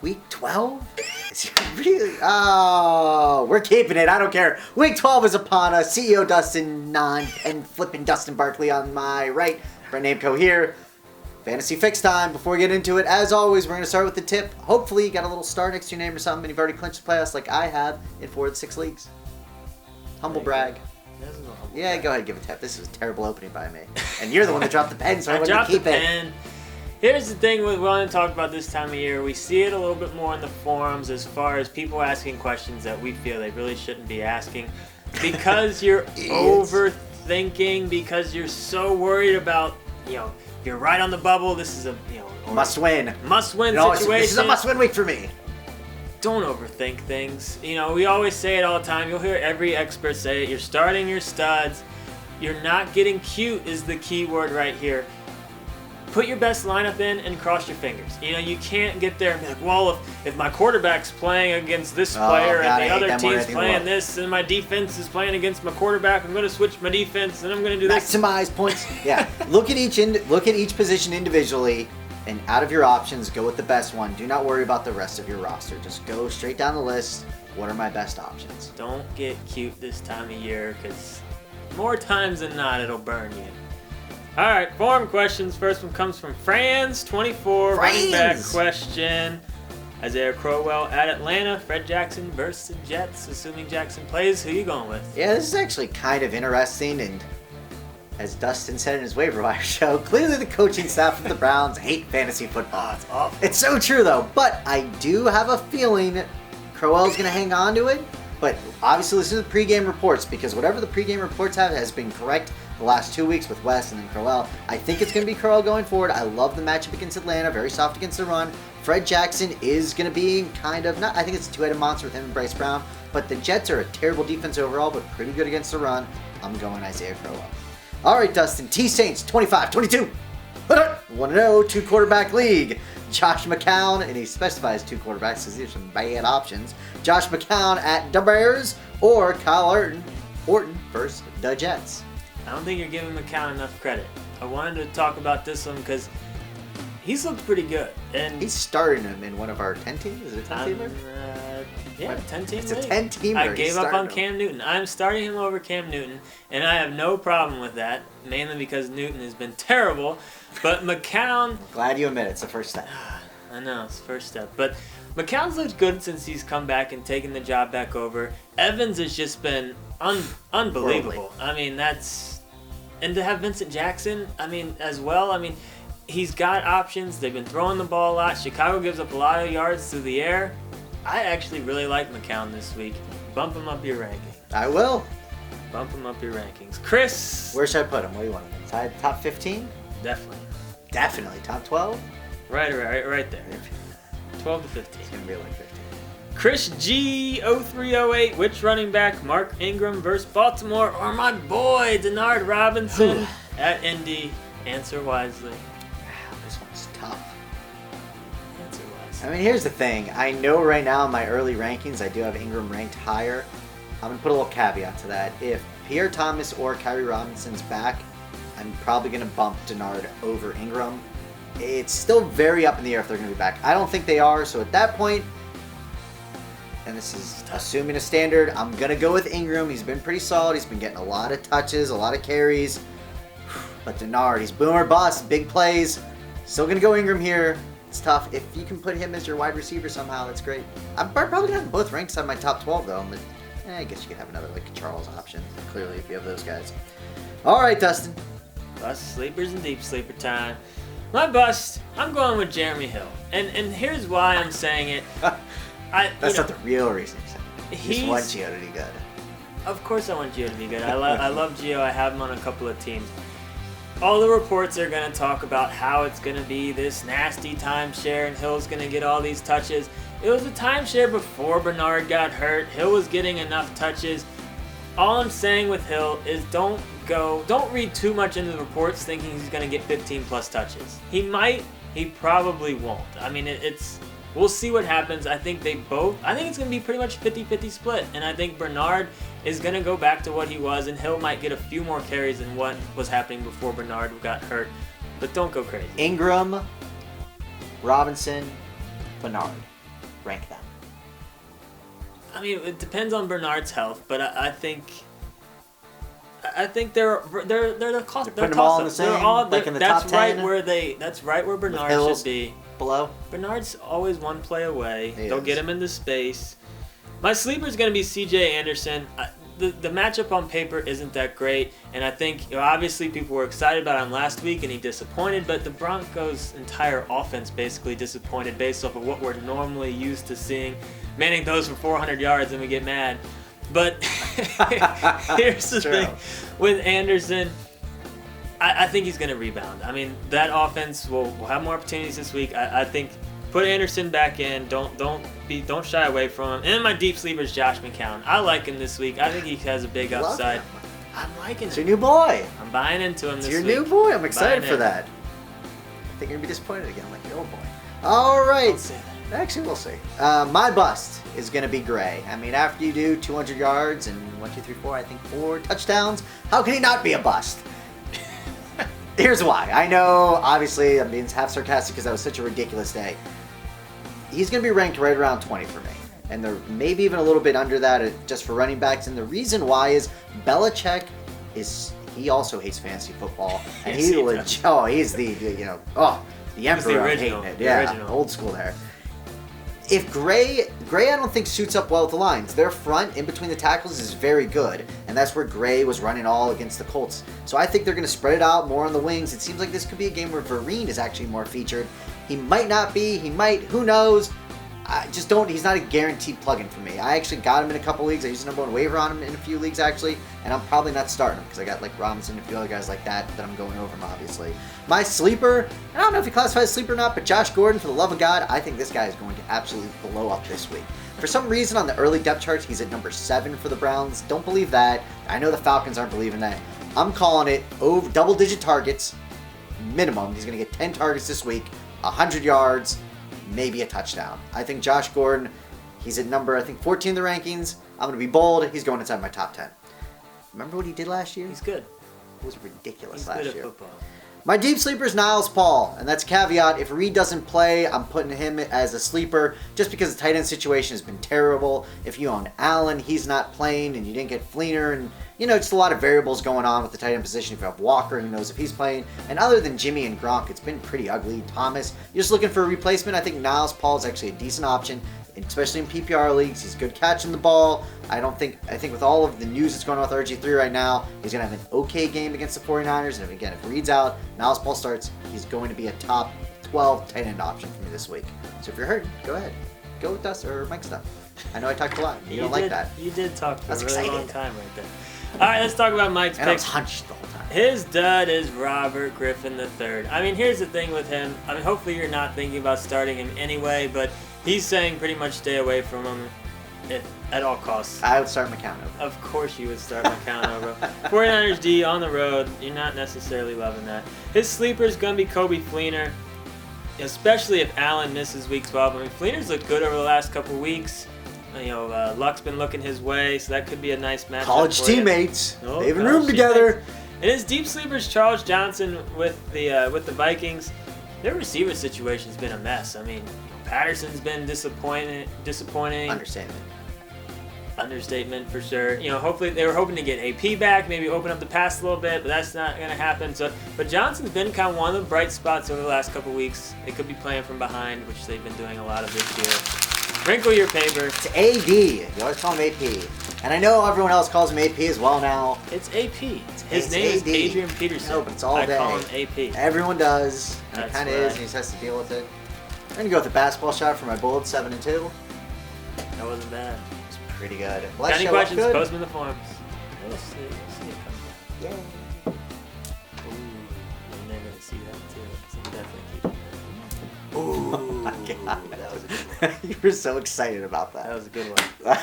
Week 12? Really? Oh, we're keeping it. I don't care. Week 12 is upon us. CEO Dustin, and flipping Dustin Barkley on my right. Brent Namco here. Fantasy fix time. Before we get into it, as always, we're going to start with the tip. Hopefully, you got a little star next to your name or something, and you've already clinched the playoffs like I have in 4 of the 6 leagues. Humble brag. Yeah, go ahead and give a tip. This was a terrible opening by me. And you're the one that dropped the pen, so I wanted to keep it. Here's the thing we want to talk about this time of year. We see it a little bit more in the forums as far as people asking questions that we feel they really shouldn't be asking. Because you're overthinking, because you're so worried about, you're right on the bubble. This is a, must-win. Must-win situation. This is a must-win week for me. Don't overthink things. We always say it all the time. You'll hear every expert say it. You're starting your studs. You're not getting cute is the key word right here. Put your best lineup in and cross your fingers. You can't get there and be like, well, if my quarterback's playing against this player and the other team's playing this and my defense is playing against my quarterback, I'm going to switch my defense and I'm going to do this. Maximize points. Yeah. Look at each position individually, and out of your options, go with the best one. Do not worry about the rest of your roster. Just go straight down the list. What are my best options? Don't get cute this time of year, because more times than not, it'll burn you. All right, forum questions. First one comes from Franz24. Running back question. Isaiah Crowell at Atlanta. Fred Jackson versus the Jets. Assuming Jackson plays, who are you going with? Yeah, this is actually kind of interesting. And as Dustin said in his waiver wire show, clearly the coaching staff of the Browns hate fantasy football. It's awful. It's so true, though. But I do have a feeling Crowell's going to hang on to it. But obviously, listen to the pregame reports, because whatever the pregame reports have has been correct the last 2 weeks with West and then Crowell. I think it's going to be Crowell going forward. I love the matchup against Atlanta. Very soft against the run. Fred Jackson is going to be kind of, I think it's a two-headed monster with him and Bryce Brown. But the Jets are a terrible defense overall, but pretty good against the run. I'm going Isaiah Crowell. All right, Dustin. T-Saints, 25-22. 1-0, two-quarterback league. Josh McCown, and he specifies two quarterbacks because these are some bad options. Josh McCown at the Bears or Kyle Orton versus the Jets. I don't think you're giving McCown enough credit. I wanted to talk about this one because he's looked pretty good. And he's starting him in one of our 10 teams? Is it a 10-teamer? Yeah, 10-team. It's a 10-teamer. I gave up on Cam Newton. I'm starting him over Cam Newton, and I have no problem with that, mainly because Newton has been terrible. But McCown... Glad you admit it's the first step. I know, it's the first step. But McCown's looked good since he's come back and taken the job back over. Evans has just been unbelievable. I mean, and to have Vincent Jackson, as well, he's got options. They've been throwing the ball a lot. Chicago gives up a lot of yards through the air. I actually really like McCown this week. Bump him up your rankings. I will. Bump him up your rankings. Chris! Where should I put him? What do you want? Top 15? Definitely. Top 12? Right there. 12 to 15. It's going to be like 15. Chris G0308, which running back, Mark Ingram versus Baltimore, or my boy, Denard Robinson at Indy? Answer wisely. Wow, this one's tough. Answer wisely. Here's the thing. I know right now in my early rankings, I do have Ingram ranked higher. I'm going to put a little caveat to that. If Pierre Thomas or Kyrie Robinson's back, I'm probably going to bump Denard over Ingram. It's still very up in the air if they're going to be back. I don't think they are, so at that point, and this is assuming a standard, I'm going to go with Ingram. He's been pretty solid. He's been getting a lot of touches, a lot of carries. But Denard, he's boom or bust, big plays. Still going to go Ingram here. It's tough. If you can put him as your wide receiver somehow, that's great. I'm probably going to have them both ranked inside my top 12, though. But I guess you could have another, Charles option, clearly, if you have those guys. All right, Dustin. Bust sleepers and deep sleeper time. My bust, I'm going with Jeremy Hill. And here's why I'm saying it. That's not the real reason you're saying it. You just want Gio to be good. Of course I want Gio to be good. I love Gio. I have him on a couple of teams. All the reports are going to talk about how it's going to be this nasty timeshare and Hill's going to get all these touches. It was a timeshare before Bernard got hurt. Hill was getting enough touches. All I'm saying with Hill is don't read too much into the reports thinking he's going to get 15 plus touches. He might, he probably won't. We'll see what happens. I think it's going to be pretty much 50-50 split. And I think Bernard is going to go back to what he was, and Hill might get a few more carries than what was happening before Bernard got hurt. But don't go crazy. Ingram, Robinson, Bernard. rank them? I mean, it depends on Bernard's health, but I think they're the cost. They're putting them all in the same, like in the top 10? That's right where Bernard Hills should be. Below? Bernard's always one play away. He They'll is. get him into space. My sleeper is going to be C.J. Anderson. The matchup on paper isn't that great, and I think obviously people were excited about him last week, and he disappointed. But the Broncos' entire offense basically disappointed based off of what we're normally used to seeing. Manning throws for 400 yards, and we get mad. But here's the thing with Anderson. I think he's going to rebound. I mean, that offense will have more opportunities this week. I think put Anderson back in. Don't shy away from him. And my deep sleeper is Josh McCown. I like him this week. I think he has a big Love upside. him. I'm liking It's your it. new boy. I'm buying into him It's this your week. new boy. I'm excited Buying for in. that. I think you're going to be disappointed again, like the old boy. All right. Don't say that. Actually, we'll see. My bust is going to be Gray. I mean, after you do 200 yards and 4 touchdowns, how can he not be a bust? Here's why. I know, obviously, I'm being half sarcastic because that was such a ridiculous day. He's going to be ranked right around 20 for me. And they're maybe even a little bit under that just for running backs. And the reason why is Belichick he also hates fantasy football. And Yes, he does. He's the emperor of original, hating it. the Yeah, original. old school there. If Gray I don't think suits up well with the lines. Their front in between the tackles is very good, and that's where Gray was running all against the Colts. So I think they're going to spread it out more on the wings. It seems like this could be a game where Vereen is actually more featured. He might not be. He might. Who knows? He's not a guaranteed plug-in for me. I actually got him in a couple leagues. I used the number 1 waiver on him in a few leagues actually, and I'm probably not starting him because I got like Robinson and a few other guys like that I'm going over him obviously. My sleeper, I don't know if he classifies as sleeper or not, but Josh Gordon, for the love of God, I think this guy is going to absolutely blow up this week. For some reason on the early depth charts, he's at number 7 for the Browns. Don't believe that. I know the Falcons aren't believing that. I'm calling it over double-digit targets, minimum. He's going to get 10 targets this week, 100 yards, maybe a touchdown. I think Josh Gordon, he's at number, 14 in the rankings. I'm going to be bold. He's going inside my top 10. Remember what he did last year? He's good. It was ridiculous He's last good at year. football. My deep sleeper is Niles Paul, and that's a caveat. If Reed doesn't play, I'm putting him as a sleeper just because the tight end situation has been terrible. If you own Allen, he's not playing, and you didn't get Fleener, and just a lot of variables going on with the tight end position. If you have Walker, who knows if he's playing. And other than Jimmy and Gronk, it's been pretty ugly. Thomas, you're just looking for a replacement. I think Niles Paul is actually a decent option, especially in PPR leagues. He's good catching the ball. I think with all of the news that's going on with RG3 right now, he's going to have an okay game against the 49ers. And again, if Reed's out, Niles Paul starts, he's going to be a top 12 tight end option for me this week. So if you're hurt, go ahead. Go with us or Mike stuff. I know I talked a lot. You don't like that. You did talk for That's a really long excited. time right there. All right, let's talk about Mike's And I was picks. hunched the whole time. His dud is Robert Griffin III. I mean, here's the thing with him. I mean, hopefully you're not thinking about starting him anyway, but he's saying pretty much stay away from him at all costs. I would start McCown over. Of course you would start McCown over. 49ers D on the road. You're not necessarily loving that. His sleeper is going to be Kobe Fleener, especially if Allen misses week 12. I mean, Fleener's looked good over the last couple weeks. Luck's been looking his way, so that could be a nice matchup. College for you. teammates. Oh, They even college room together. teammates. And his deep sleepers, Charles Johnson with the Vikings. Their receiver situation's been a mess. I mean, Patterson's been disappointing. Understatement for sure. Hopefully they were hoping to get AP back, maybe open up the pass a little bit, but that's not going to happen. But Johnson's been kind of one of the bright spots over the last couple weeks. They could be playing from behind, which they've been doing a lot of this year. Wrinkle your paper. It's AD. You always call him AP. And I know everyone else calls him AP as well now. It's AP. His It's name is AD. Adrian Peterson. No, but it's all I day. call him AP. Everyone does. And it That's kind of right. is, and he just has to deal with it. I'm going to go with the basketball shot for my bold 7-2. That wasn't bad. It's pretty good. Got any questions? Post them in the forums. We'll see. Yeah. Ooh, and they're gonna see that too. So definitely keep it. Ooh, Oh my God. that was a good one. You were so excited about That that. was a good one.